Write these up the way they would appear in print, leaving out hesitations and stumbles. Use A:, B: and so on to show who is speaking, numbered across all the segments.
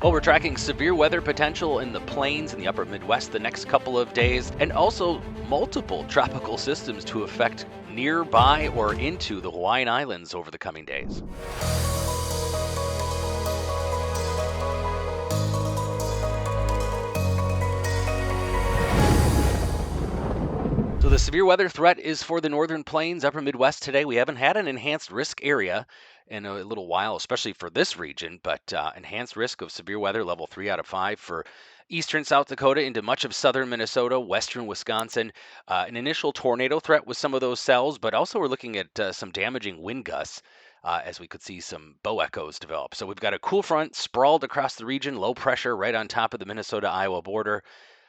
A: Well, we're tracking severe weather potential in the plains and the upper Midwest the next couple of days, and also multiple tropical systems to affect nearby or into the Hawaiian Islands over the coming days. So, the severe weather threat is for the northern plains, upper Midwest today. We haven't had an enhanced risk area in a little while, especially for this region, but enhanced risk of severe weather, level 3 out of 5 for eastern South Dakota into much of southern Minnesota, western Wisconsin. An initial tornado threat with some of those cells, but also we're looking at some damaging wind gusts. As we could see some bow echoes develop. So we've got a cool front sprawled across the region, low pressure right on top of the Minnesota Iowa border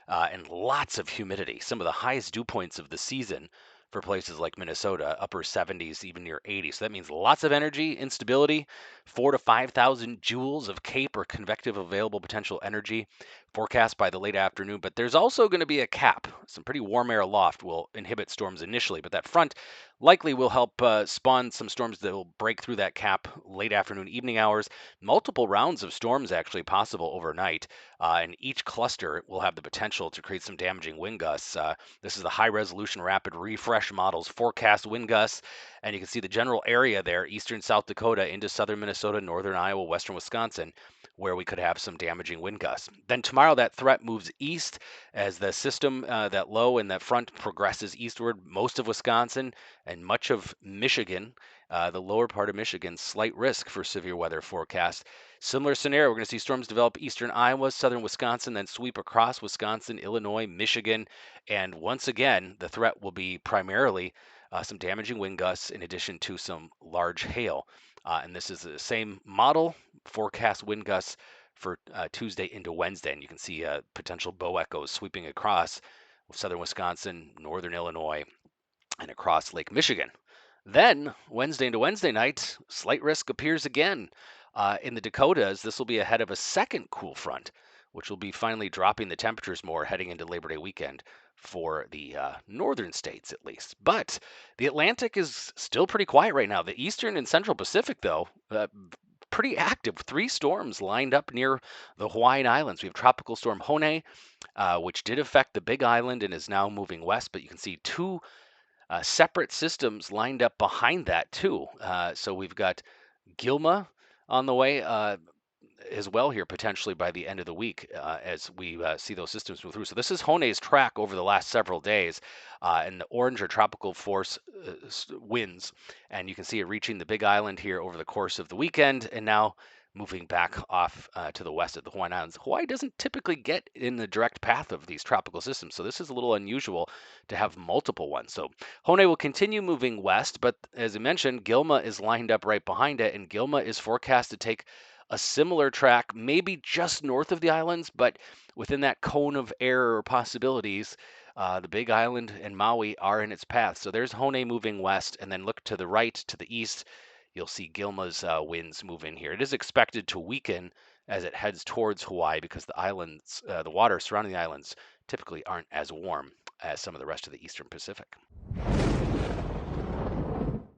A: and lots of humidity. Some of the highest dew points of the season for places like Minnesota, upper 70s, even near 80. So that means lots of energy, instability, 4 to 5,000 joules of CAPE or convective available potential energy forecast by the late afternoon. But there's also going to be a cap. Some pretty warm air aloft will inhibit storms initially, but that front likely will help spawn some storms that will break through that cap late afternoon, evening hours. Multiple rounds of storms actually possible overnight, and each cluster will have the potential to create some damaging wind gusts. This is the high resolution rapid refresh models forecast wind gusts, and you can see the general area there, eastern South Dakota into southern Minnesota, northern Iowa, western Wisconsin, where we could have some damaging wind gusts. Then tomorrow, that threat moves east as the system, that low and that front progresses eastward. Most of Wisconsin and much of Michigan, the lower part of Michigan, slight risk for severe weather forecast. Similar scenario, we're going to see storms develop eastern Iowa, southern Wisconsin, then sweep across Wisconsin, Illinois, Michigan. And once again, the threat will be primarily some damaging wind gusts in addition to some large hail. And this is the same model, forecast wind gusts for Tuesday into Wednesday. And you can see potential bow echoes sweeping across southern Wisconsin, northern Illinois, and across Lake Michigan. Then, Wednesday into Wednesday night, slight risk appears again in the Dakotas. This will be ahead of a second cool front, which will be finally dropping the temperatures more heading into Labor Day weekend for the northern states, at least. But the Atlantic is still pretty quiet right now. The eastern and central Pacific, though, pretty active. Three storms lined up near the Hawaiian Islands. We have Tropical Storm Hone, which did affect the Big Island and is now moving west, but you can see two separate systems lined up behind that too. So we've got Gilma on the way as well here potentially by the end of the week as we see those systems move through. So this is Hone's track over the last several days, and the orange are tropical force winds, and you can see it reaching the Big Island here over the course of the weekend, and now moving back off to the west of the Hawaiian Islands. Hawaii doesn't typically get in the direct path of these tropical systems, so this is a little unusual to have multiple ones. So Hone will continue moving west, but as I mentioned, Gilma is lined up right behind it, and Gilma is forecast to take a similar track, maybe just north of the islands, but within that cone of air or possibilities. The Big Island and Maui are in its path. So there's Hone moving west, and then look to the right, to the east. You'll see Gilma's winds move in here. It is expected to weaken as it heads towards Hawaii because the islands, the water surrounding the islands, typically aren't as warm as some of the rest of the eastern Pacific.